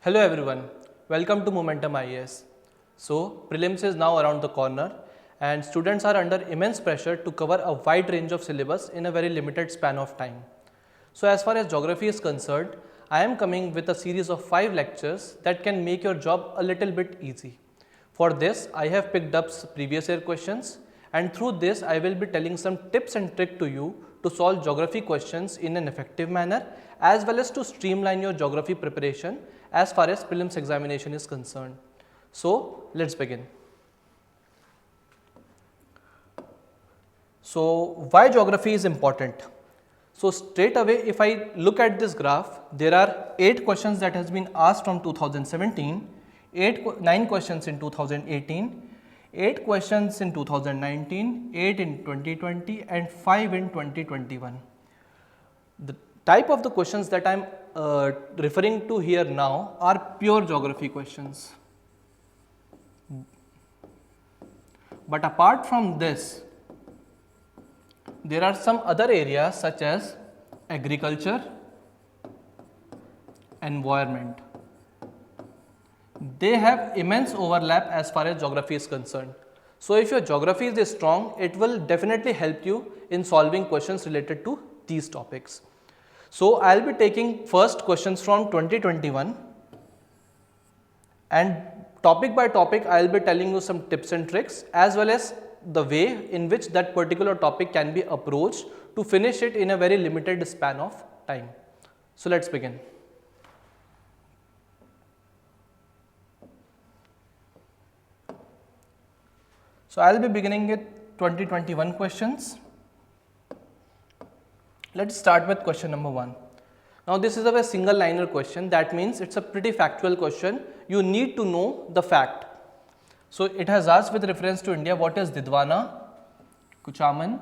Hello everyone, welcome to Momentum IAS. So, prelims is now around the corner and students are under immense pressure to cover a wide range of syllabus in a very limited span of time. So, as far as geography is concerned, I am coming with a series of 5 lectures that can make your job a little bit easy. For this, I have picked up previous year questions and through this I will be telling some tips and tricks to you to solve geography questions in an effective manner as well as to streamline your geography preparation as far as prelims examination is concerned. So, let's begin. So, why geography is important? So, straight away if I look at this graph, there are 8 questions that has been asked from 2017, 9 questions in 2018, 8 questions in 2019, 8 in 2020 and 5 in 2021. The type of the questions that I am referring to here now are pure geography questions. But apart from this, there are some other areas such as agriculture, environment. They have immense overlap as far as geography is concerned. So, if your geography is strong, it will definitely help you in solving questions related to these topics. So, I will be taking first questions from 2021 and topic by topic I will be telling you some tips and tricks as well as the way in which that particular topic can be approached to finish it in a very limited span of time. So, let us begin. So, I will be beginning with 2021 questions. Let us start with question number 1. Now, this is a single liner question, that means it is a pretty factual question. You need to know the fact. So, it has asked with reference to India, what is Didwana, Kuchaman,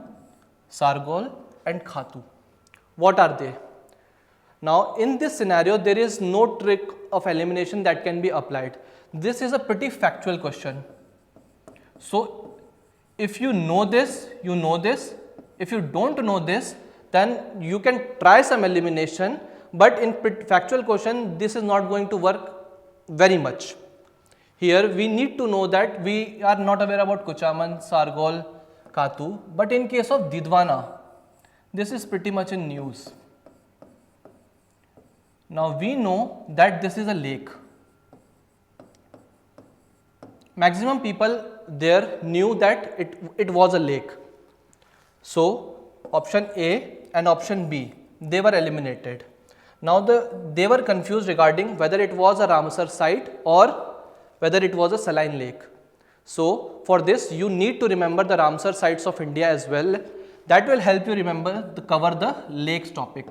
Sargol and Khatu? What are they? Now, in this scenario, there is no trick of elimination that can be applied. This is a pretty factual question. So, if you know this, you know this. If you don't know this, then you can try some elimination, but in factual question, this is not going to work very much. Here, we need to know that we are not aware about Kuchaman, Sargol, Khatu, but in case of Didwana, this is pretty much in news. Now, we know that this is a lake. Maximum people there knew that it was a lake. So, option A and option B, they were eliminated. Now, they were confused regarding whether it was a Ramsar site or whether it was a saline lake. So, for this you need to remember the Ramsar sites of India as well. That will help you cover the lakes topic.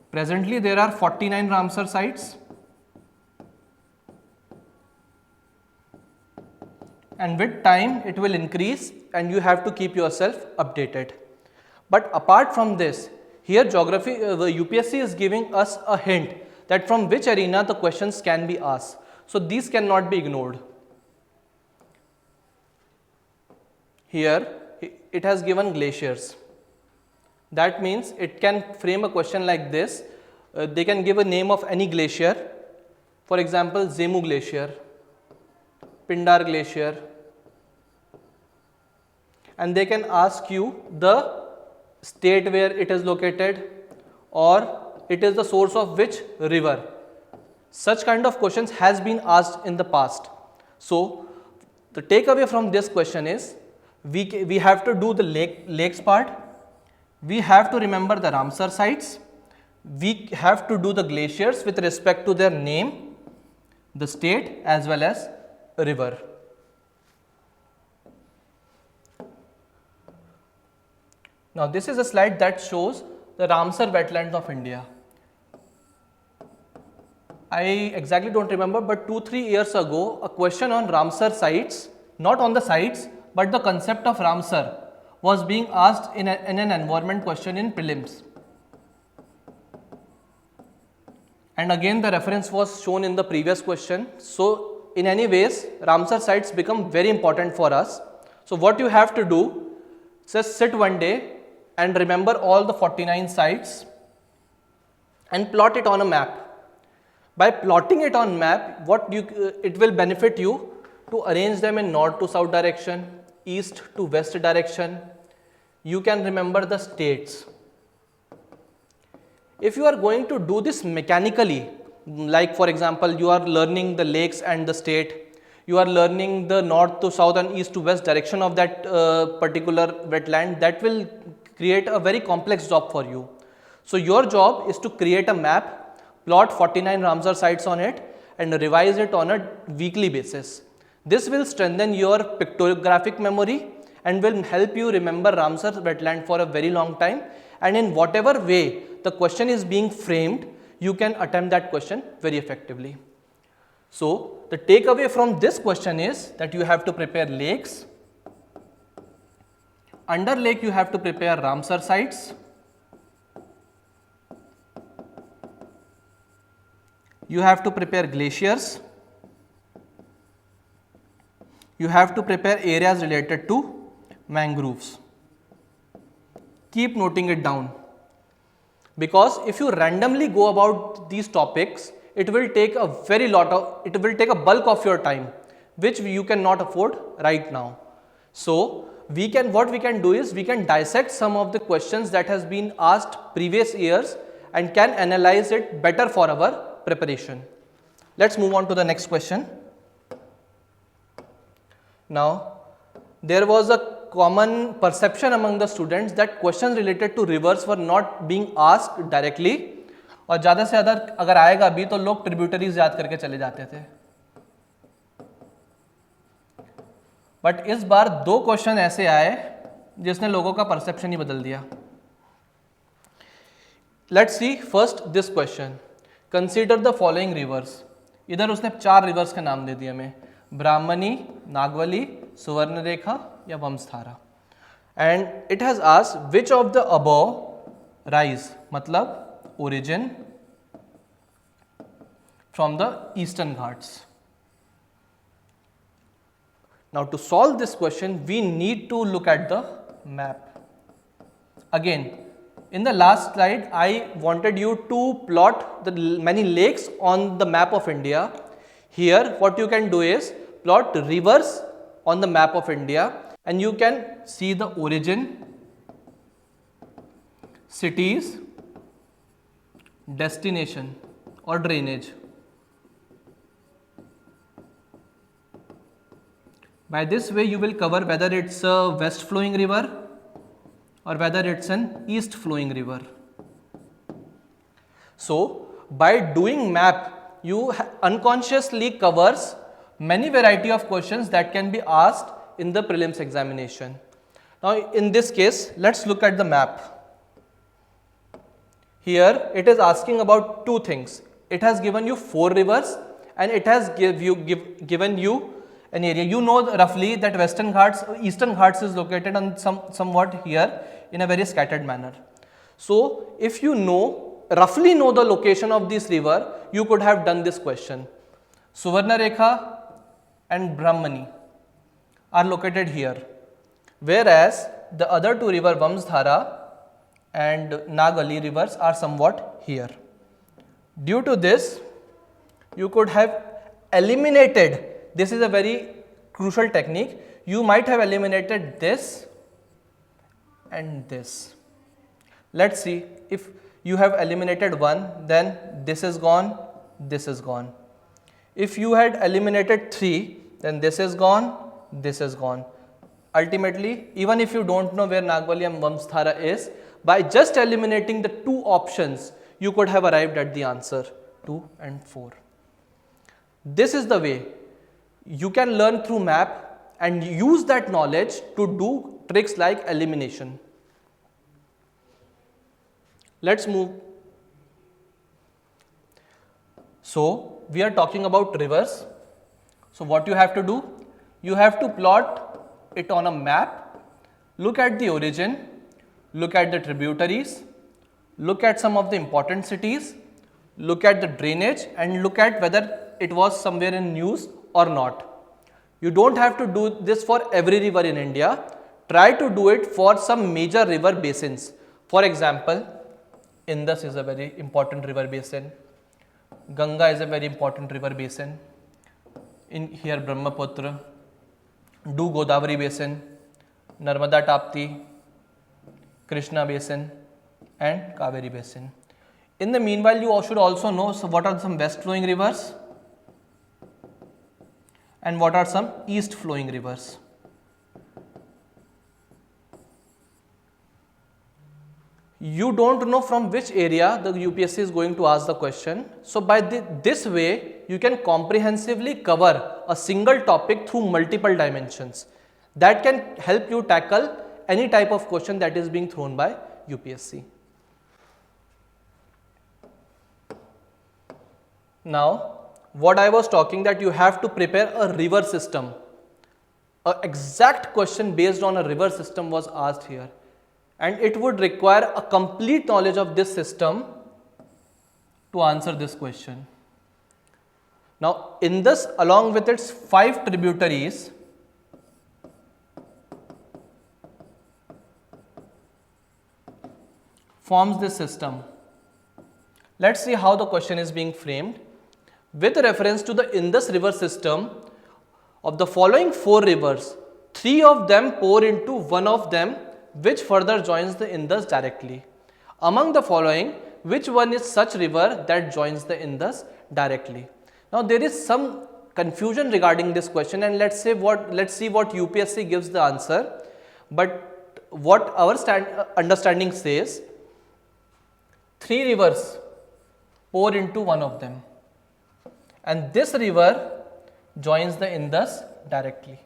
Presently, there are 49 Ramsar sites. And with time it will increase and you have to keep yourself updated. But apart from this, here geography, the UPSC is giving us a hint that from which arena the questions can be asked. So, these cannot be ignored. Here it has given glaciers. That means it can frame a question like this. They can give a name of any glacier. For example, Zemu Glacier, Pindar Glacier, and they can ask you the state where it is located or it is the source of which river. Such kind of questions has been asked in the past. So, the takeaway from this question is we have to do the lakes part, we have to remember the Ramsar sites, we have to do the glaciers with respect to their name, the state as well as river. Now, this is a slide that shows the Ramsar wetlands of India. I exactly don't remember, but 2-3 years ago, a question on Ramsar sites, not on the sites, but the concept of Ramsar was being asked in an environment question in prelims. And again, the reference was shown in the previous question. So, in any ways, Ramsar sites become very important for us. So, what you have to do, just sit one day and remember all the 49 sites and plot it on a map. By plotting it on map, it will benefit you to arrange them in north to south direction, east to west direction. You can remember the states. If you are going to do this mechanically, like for example, you are learning the lakes and the state, you are learning the north to south and east to west direction of that particular wetland, that will create a very complex job for you. So your job is to create a map, plot 49 Ramsar sites on it and revise it on a weekly basis. This will strengthen your pictographic memory and will help you remember Ramsar wetland for a very long time, and in whatever way the question is being framed, you can attempt that question very effectively. So the takeaway from this question is that you have to prepare lakes. Under lake you have to prepare Ramsar sites. You have to prepare glaciers. You have to prepare areas related to mangroves. Keep noting it down, because if you randomly go about these topics, it will take a bulk of your time, which you cannot afford right now. So what we can do is we can dissect some of the questions that has been asked previous years and can analyze it better for our preparation. Let's move on to the next question. Now, there was a common perception among the students that questions related to rivers were not being asked directly, और ज़्यादा से ज़्यादा अगर आएगा भी तो लोग tributaries याद करके चले जाते थे. बट इस बार 2 क्वेश्चन ऐसे आए जिसने लोगों का परसेप्शन ही बदल दिया. Let's see first this question. Consider the following rivers. इधर उसने 4 रिवर्स के नाम दे दिए हमें, ब्राह्मणी, नागवली, सुवर्णरेखा या Vamsadhara. And it has asked which of the above rise, मतलब origin from the eastern Ghats. Now to solve this question we need to look at the map. Again, in the last slide I wanted you to plot the many lakes on the map of India. Here what you can do is plot rivers on the map of India and you can see the origin, cities, destination or drainage. By this way you will cover whether it's a west flowing river or whether it's an east flowing river. So by doing map you unconsciously covers many variety of questions that can be asked in the prelims examination. Now in this case let's look at the map. Here it is asking about 2 things. It has given you 4 rivers and it has given you an area. You know roughly that Western Ghats, Eastern Ghats is located on somewhat here in a very scattered manner. So if you roughly know the location of this river, you could have done this question. Suvarnarekha and Brahmani are located here, whereas the other 2 river Vamsdhara and Nagali rivers are somewhat here. Due to this, you could have eliminated, this is a very crucial technique, you might have eliminated this and this. Let's see, if you have eliminated one, then this is gone, this is gone. If you had eliminated 3, then this is gone, this is gone. Ultimately, even if you don't know where Nagvali and Vamsdhara is, by just eliminating the 2 options, you could have arrived at the answer 2 and 4. This is the way you can learn through map and use that knowledge to do tricks like elimination. Let's move. So we are talking about rivers. So what you have to do? You have to plot it on a map, look at the origin, look at the tributaries, look at some of the important cities, look at the drainage and look at whether it was somewhere in news or not. You don't have to do this for every river in India. Try to do it for some major river basins. For example, Indus is a very important river basin. Ganga is a very important river basin. In here Brahmaputra, do Godavari basin, Narmada Tapti, Krishna basin and Kaveri basin. In the meanwhile, you should also know what are some west flowing rivers and what are some east flowing rivers. You don't know from which area the UPSC is going to ask the question. So by this way, you can comprehensively cover a single topic through multiple dimensions. That can help you tackle any type of question that is being thrown by UPSC. Now, what I was talking, that you have to prepare a river system. An exact question based on a river system was asked here. And it would require a complete knowledge of this system to answer this question. Now, Indus along with its 5 tributaries forms this system. Let's see how the question is being framed. With reference to the Indus river system, of the following 4 rivers, 3 of them pour into one of them, which further joins the Indus directly. Among the following, which one is such river that joins the Indus directly? Now there is some confusion regarding this question, and let's see what UPSC gives the answer. But what our understanding says, 3 rivers pour into one of them, and this river joins the Indus directly.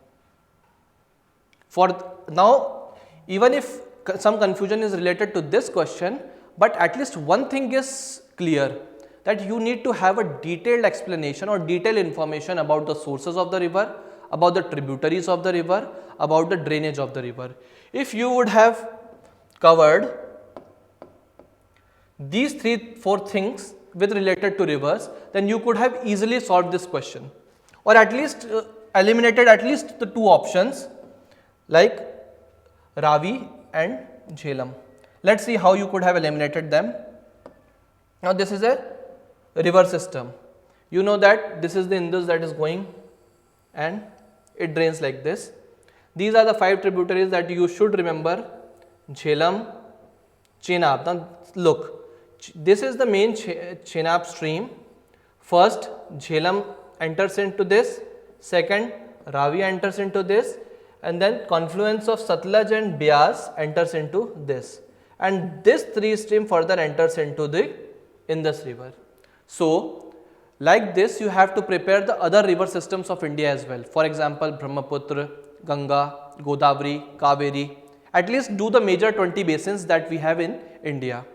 For now, even if some confusion is related to this question, but at least one thing is clear, that you need to have a detailed explanation or detailed information about the sources of the river, about the tributaries of the river, about the drainage of the river. If you would have covered these 3-4 things with related to rivers, then you could have easily solved this question, or at least eliminated at least the 2 options like Ravi and Jhelum. Let's see how you could have eliminated them. Now this is a river system. You know that this is the Indus that is going and it drains like this. These are the 5 tributaries that you should remember: Jhelum, Chenab. Now look, this is the main Chenab stream. First Jhelum enters into this, second Ravi enters into this, and then confluence of Satluj and Beas enters into this, and this 3 stream further enters into the Indus river. So like this, you have to prepare the other river systems of India as well. For example, Brahmaputra, Ganga, Godavari, Kaveri. At least do the major 20 basins that we have in India.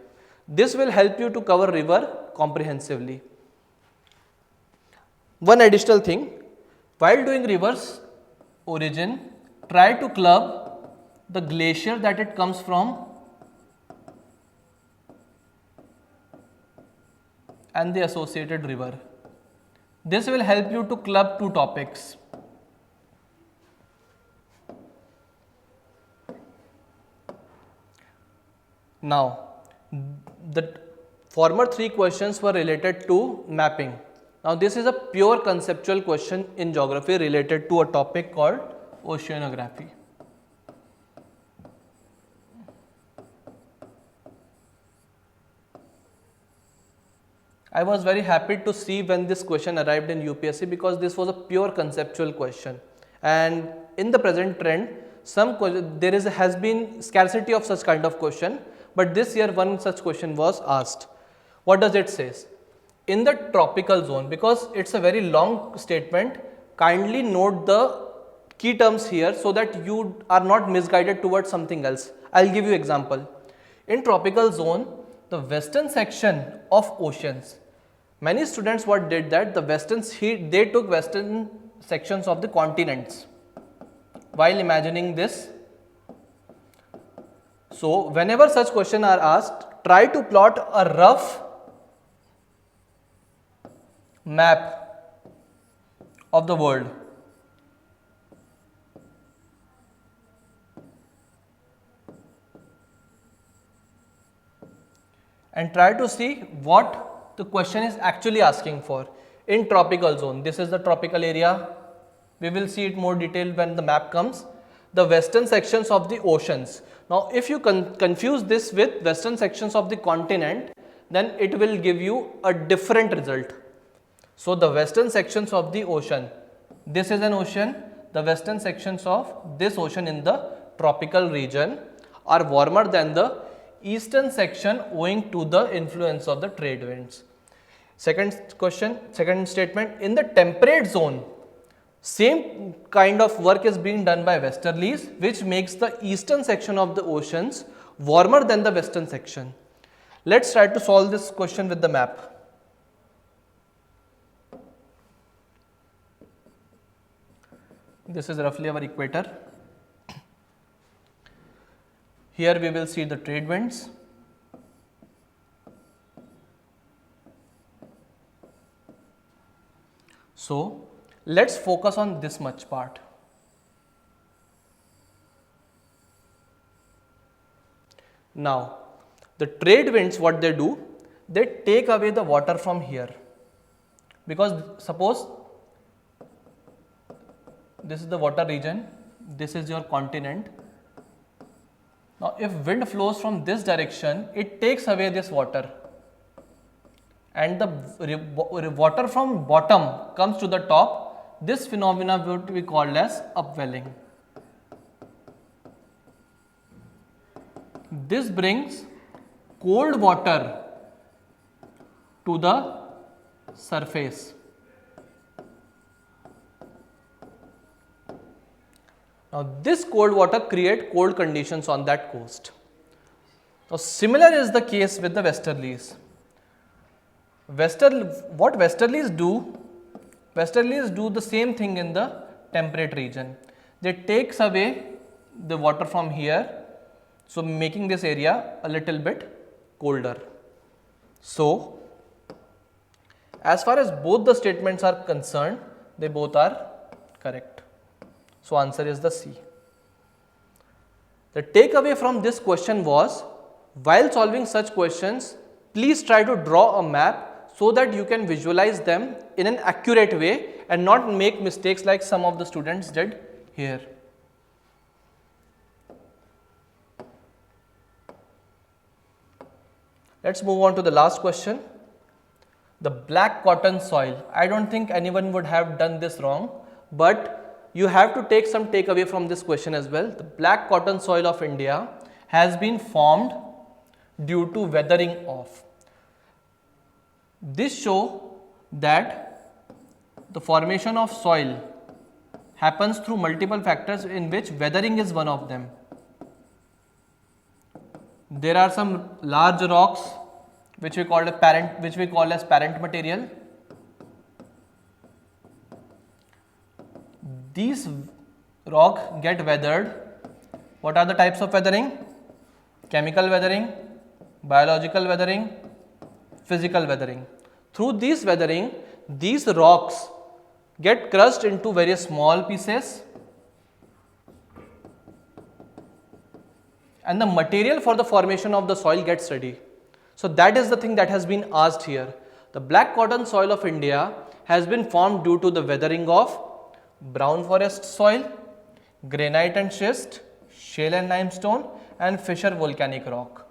This will help you to cover river comprehensively. One additional thing, while doing rivers origin, try to club the glacier that it comes from and the associated river. This will help you to club 2 topics. Now, the former 3 questions were related to mapping. Now this is a pure conceptual question in geography related to a topic called oceanography. I was very happy to see when this question arrived in UPSC, because this was a pure conceptual question, and in the present trend has been scarcity of such kind of question, but this year one such question was asked. What does it say? In the tropical zone, because it's a very long statement, kindly note the key terms here so that you are not misguided towards something else. I'll give you example. In tropical zone, the western section of oceans, many students what did that, they took western sections of the continents while imagining this. So whenever such questions are asked, try to plot a rough map of the world. And try to see what the question is actually asking for. In tropical zone, this is the tropical area. We will see it more detailed when the map comes. The western sections of the oceans. Now, if you confuse this with western sections of the continent, then it will give you a different result. So, the western sections of the ocean, this is an ocean, the western sections of this ocean in the tropical region are warmer than the eastern section owing to the influence of the trade winds. Second question, second statement, in the temperate zone, same kind of work is being done by westerlies, which makes the eastern section of the oceans warmer than the western section. Let's try to solve this question with the map. This is roughly our equator. Here we will see the trade winds. So, let's focus on this much part. Now, the trade winds, what they do, they take away the water from here, because suppose this is the water region, this is your continent. Now, if wind flows from this direction, it takes away this water, and the water from bottom comes to the top. This phenomena would be called as upwelling. This brings cold water to the surface. Now, this cold water creates cold conditions on that coast. Now, similar is the case with the westerlies. What westerlies do? Westerlies do the same thing in the temperate region. They takes away the water from here, so making this area a little bit colder. So, as far as both the statements are concerned, they both are correct. So, answer is the C. The takeaway from this question was, while solving such questions, please try to draw a map so that you can visualize them in an accurate way and not make mistakes like some of the students did here. Let's move on to the last question. The black cotton soil. I don't think anyone would have done this wrong, but you have to take some takeaway from this question as well. The black cotton soil of India has been formed due to weathering off. This shows that the formation of soil happens through multiple factors, in which weathering is one of them. There are some large rocks which we call as parent material. These rocks get weathered. What are the types of weathering? Chemical weathering, biological weathering, physical weathering. Through this weathering, these rocks get crushed into very small pieces, and the material for the formation of the soil gets ready. So, that is the thing that has been asked here. The black cotton soil of India has been formed due to the weathering of brown forest soil, granite and schist, shale and limestone, and fissure volcanic rock.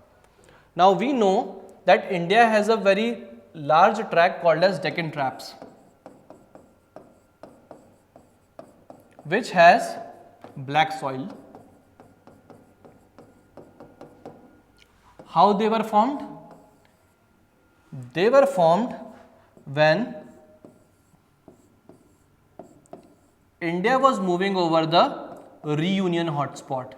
Now, we know that India has a very large tract called as Deccan Traps, which has black soil. How they were formed? They were formed when India was moving over the reunion hotspot.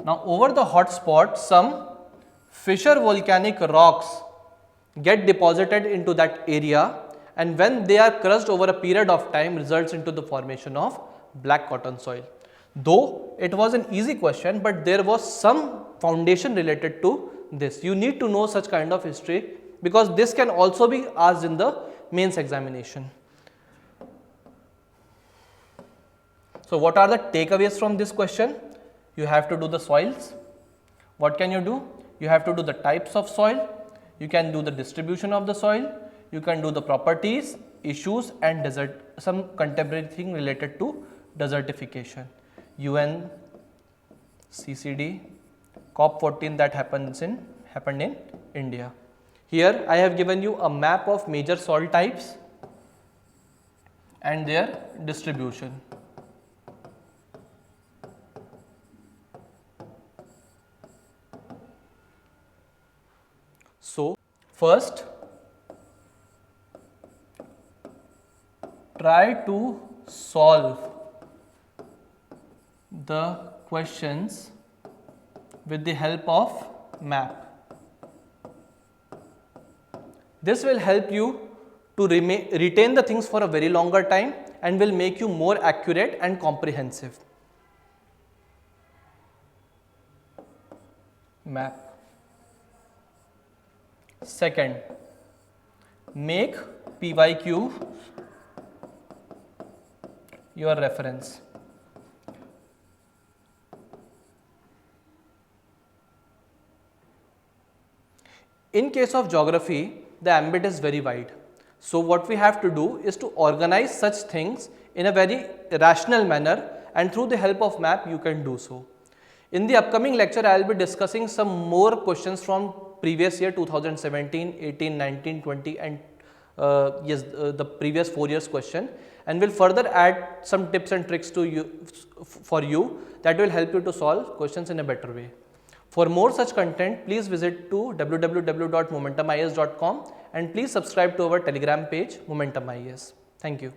Now, over the hotspot, some fissure volcanic rocks get deposited into that area, and when they are crushed over a period of time, results into the formation of black cotton soil. Though it was an easy question, but there was some foundation related to this. You need to know such kind of history, because this can also be asked in the mains examination. So, what are the takeaways from this question? You have to do the soils. What can you do? You have to do the types of soil, you can do the distribution of the soil, you can do the properties, issues and some contemporary thing related to desertification. UNCCD COP14 that happened in India. Here I have given you a map of major soil types and their distribution. So, first try to solve the questions with the help of map. This will help you to retain the things for a very longer time and will make you more accurate and comprehensive. Map. Second, make PYQ your reference. In case of geography, the ambit is very wide. So what we have to do is to organize such things in a very rational manner, and through the help of map you can do so. In the upcoming lecture, I will be discussing some more questions from previous year 2017, 18, 19, 20 and the previous 4 years question, and will further add some tips and tricks to you for you that will help you to solve questions in a better way. For more such content, please visit to www.momentumies.com and please subscribe to our Telegram page Momentum IAS. Thank you.